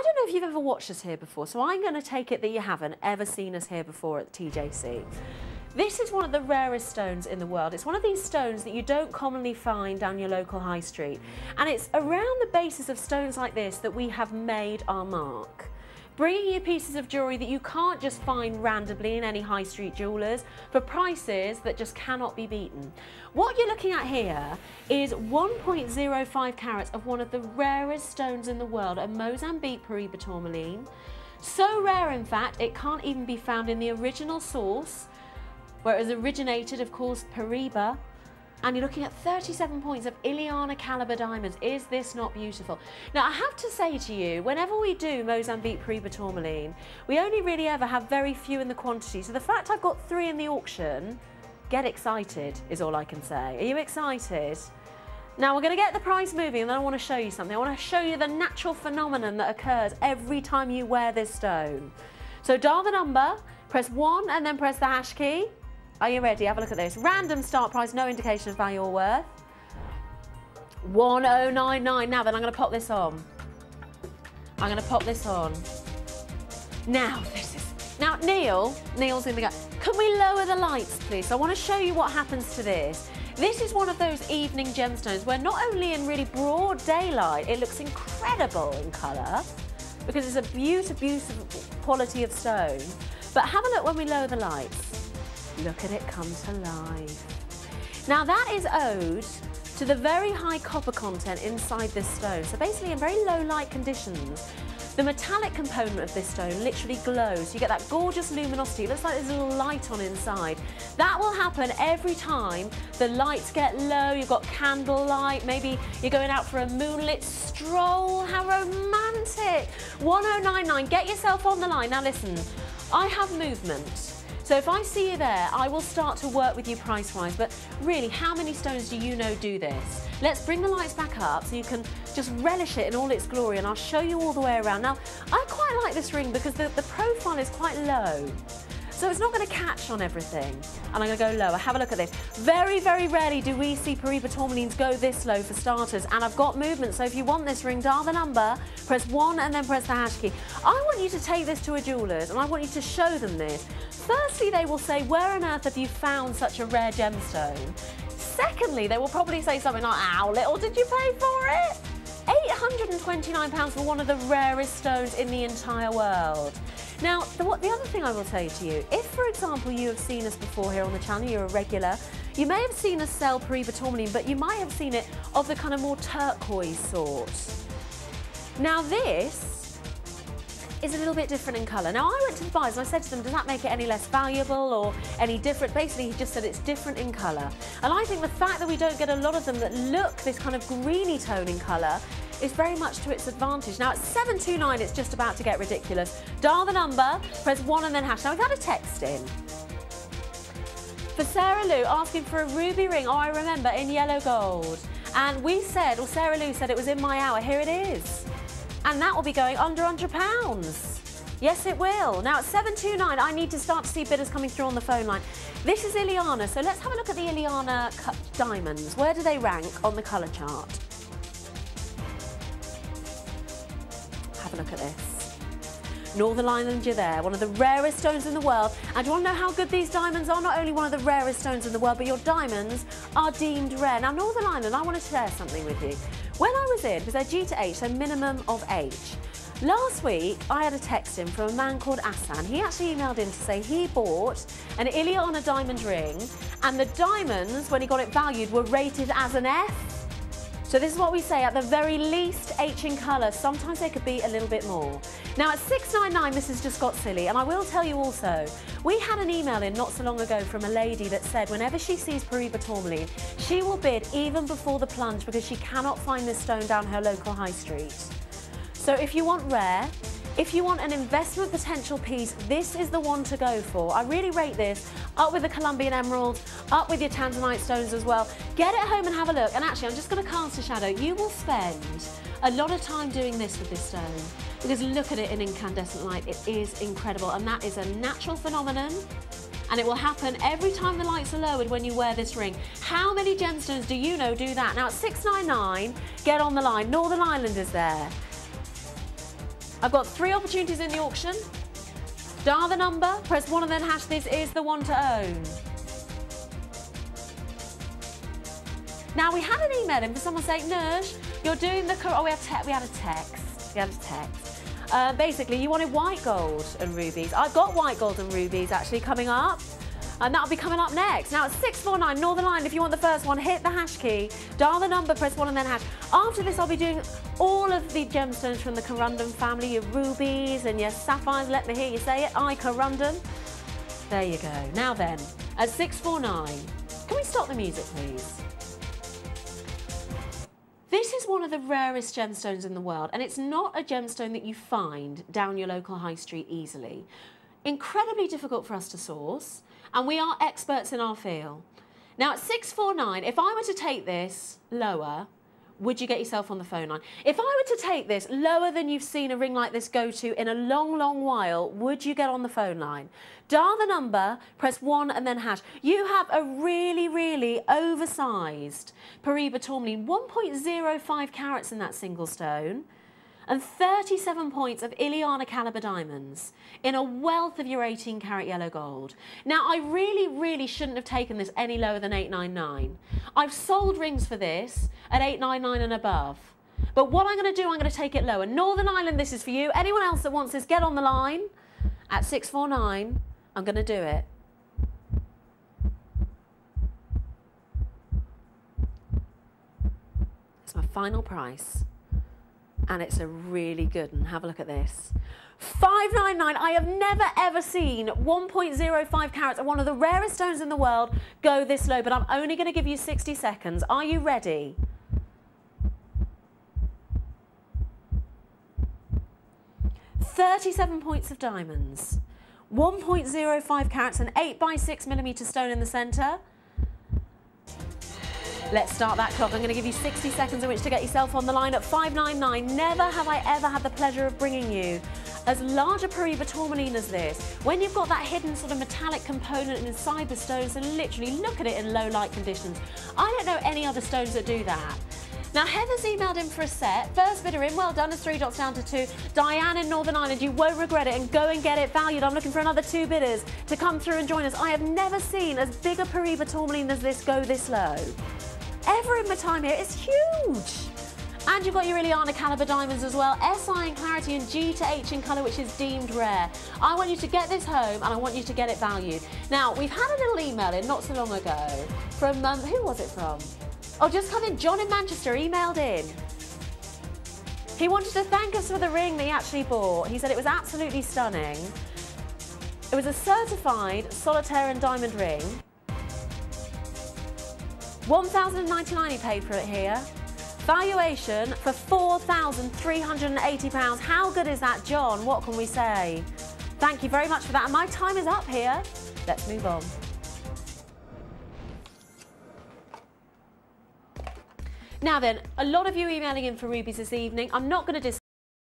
don't know if you've ever watched us here before, so I'm going to take it that you haven't ever seen us here before at TJC. This is one of the rarest stones in the world. It's one of these stones that you don't commonly find down your local high street. And it's around the basis of stones like this that we have made our mark. Bringing you pieces of jewellery that you can't just find randomly in any high street jewellers for prices that just cannot be beaten. What you're looking at here is 1.05 carats of one of the rarest stones in the world, a Mozambique Paraiba Tourmaline. So rare, in fact, it can't even be found in the original source, where it was originated, of course, Paraiba. And you're looking at 37 points of ILIANA caliber diamonds. Is this not beautiful? Now, I have to say to you, whenever we do Mozambique Paraiba Tourmaline, we only really ever have very few in the quantity. So the fact I've got 3 in the auction, get excited, is all I can say. Are you excited? Now, we're going to get the price moving, and then I want to show you something. I want to show you the natural phenomenon that occurs every time you wear this stone. So dial the number, press 1, and then press the hash key. Are you ready? Have a look at this. Random start price, no indication of value or worth. 1099. Now then, I'm going to pop this on. I'm going to pop this on. Now, Neil's in the go. Can we lower the lights, please? I want to show you what happens to this. This is one of those evening gemstones where not only in really broad daylight, it looks incredible in colour, because it's a beautiful quality of stone. But have a look when we lower the lights. Look at it come to life. Now that is owed to the very high copper content inside this stone. So basically in very low light conditions, the metallic component of this stone literally glows. You get that gorgeous luminosity. It looks like there's a little light on inside. That will happen every time the lights get low. You've got candlelight, maybe you're going out for a moonlit stroll. How romantic. 1099, get yourself on the line. Now listen, I have movement. So if I see you there, I will start to work with you price-wise, but really, how many stones do you know do this? Let's bring the lights back up so you can just relish it in all its glory, and I'll show you all the way around. Now, I quite like this ring because the profile is quite low, so it's not going to catch on everything. And I'm going to go lower. Have a look at this. Very, very rarely do we see Paraiba Tourmalines go this low for starters, and I've got movement, so if you want this ring, dial the number, press 1 and then press the hash key. I want you to take this to a jeweller's, and I want you to show them this. Firstly, they will say, where on earth have you found such a rare gemstone? Secondly, they will probably say something like, how little did you pay for it? £829 for one of the rarest stones in the entire world. Now, the other thing I will say to you, if, for example, you have seen us before here on the channel, you're a regular, you may have seen us sell Paraiba Tourmaline, but you might have seen it of the kind of more turquoise sort. Now, this is a little bit different in colour. Now, I went to the buyers and I said to them, does that make it any less valuable or any different? Basically, he just said it's different in colour. And I think the fact that we don't get a lot of them that look this kind of greeny tone in colour is very much to its advantage. Now, at 729, it's just about to get ridiculous. Dial the number, press 1 and then hash. Now, we've had a text in for Sarah Lou asking for a ruby ring. Oh, I remember, in yellow gold. And we said, or Sarah Lou said it was in my hour. Here it is. And that will be going under £100. Yes, it will. Now, at 729, I need to start to see bidders coming through on the phone line. This is ILIANA, so let's have a look at the ILIANA diamonds. Where do they rank on the colour chart? Have a look at this. Northern Ireland, you're there. One of the rarest stones in the world. And do you want to know how good these diamonds are? Not only one of the rarest stones in the world, but your diamonds are deemed rare. Now, Northern Ireland, I want to share something with you. When I was in, because they're G to H, so minimum of H. Last week, I had a text in from a man called Asan. He actually emailed in to say he bought an ILIANA diamond ring, and the diamonds, when he got it valued, were rated as an F. So this is what we say, at the very least, H in colour. Sometimes they could be a little bit more. Now, at 699, this has just got silly. And I will tell you also, we had an email in not so long ago from a lady that said whenever she sees Paraiba Tourmaline, she will bid even before the plunge because she cannot find this stone down her local high street. So if you want rare, if you want an investment potential piece, this is the one to go for. I really rate this. Up with the Colombian emeralds, up with your tanzanite stones as well. Get it home and have a look. And actually, I'm just going to cast a shadow. You will spend a lot of time doing this with this stone because look at it in incandescent light. It is incredible, and that is a natural phenomenon. And it will happen every time the lights are lowered when you wear this ring. How many gemstones do you know do that? Now, at 699, get on the line. Northern Ireland is there. I've got 3 opportunities in the auction. Dial the number, press 1 and then hash. This is the one to own. Now, we had an email in for someone saying, Nush, you're doing the... Oh, we had a text. Basically, you wanted white gold and rubies. I've got white gold and rubies actually coming up. And that'll be coming up next. Now, it's 649 Northern Line. If you want the first one, hit the hash key, dial the number, press 1 and then hash. After this, I'll be doing all of the gemstones from the Corundum family, your rubies and your sapphires. Let me hear you say it. I Corundum. There you go. Now then, at 649, can we stop the music, please? This is one of the rarest gemstones in the world, and it's not a gemstone that you find down your local high street easily. Incredibly difficult for us to source, and we are experts in our field. Now, at 649, if I were to take this lower, would you get yourself on the phone line? If I were to take this lower than you've seen a ring like this go to in a long, long while, would you get on the phone line? Dial the number, press 1 and then hash. You have a really, really oversized Paraiba Tourmaline, 1.05 carats in that single stone, and 37 points of ILIANA caliber diamonds in a wealth of your 18 carat yellow gold. Now, I really, really shouldn't have taken this any lower than 899. I've sold rings for this at 899 and above. But what I'm going to do, I'm going to take it lower. Northern Ireland, this is for you. Anyone else that wants this, get on the line. At 649, I'm going to do it. It's my final price. And it's a really good one. Have a look at this. 599. I have never ever seen 1.05 carats of one of the rarest stones in the world go this low, but I'm only going to give you 60 seconds. Are you ready? .37 points of diamonds, 1.05 carats, an 8x6mm stone in the centre. Let's start that clock. I'm going to give you 60 seconds in which to get yourself on the line at 599. Never have I ever had the pleasure of bringing you as large a Paraiba Tourmaline as this. When you've got that hidden sort of metallic component inside the stones, and literally look at it in low light conditions. I don't know any other stones that do that. Now, Heather's emailed in for a set. First bidder in, well done, it's 3 dots down to 2. Diane in Northern Ireland, you won't regret it, and go and get it valued. I'm looking for another 2 bidders to come through and join us. I have never seen as big a Paraiba Tourmaline as this go this low. Ever in my time here, it's huge. And you've got your ILIANA caliber diamonds as well, SI in clarity and G to H in colour, which is deemed rare. I want you to get this home and I want you to get it valued. Now, we've had a little email in not so long ago from, who was it from? Oh, just come in, John in Manchester emailed in. He wanted to thank us for the ring that he actually bought. He said it was absolutely stunning. It was a certified solitaire and diamond ring. £1,099 he paid for it here. Valuation for £4,380. How good is that, John? What can we say? Thank you very much for that. And my time is up here. Let's move on. Now then, a lot of you emailing in for rubies this evening. I'm not going to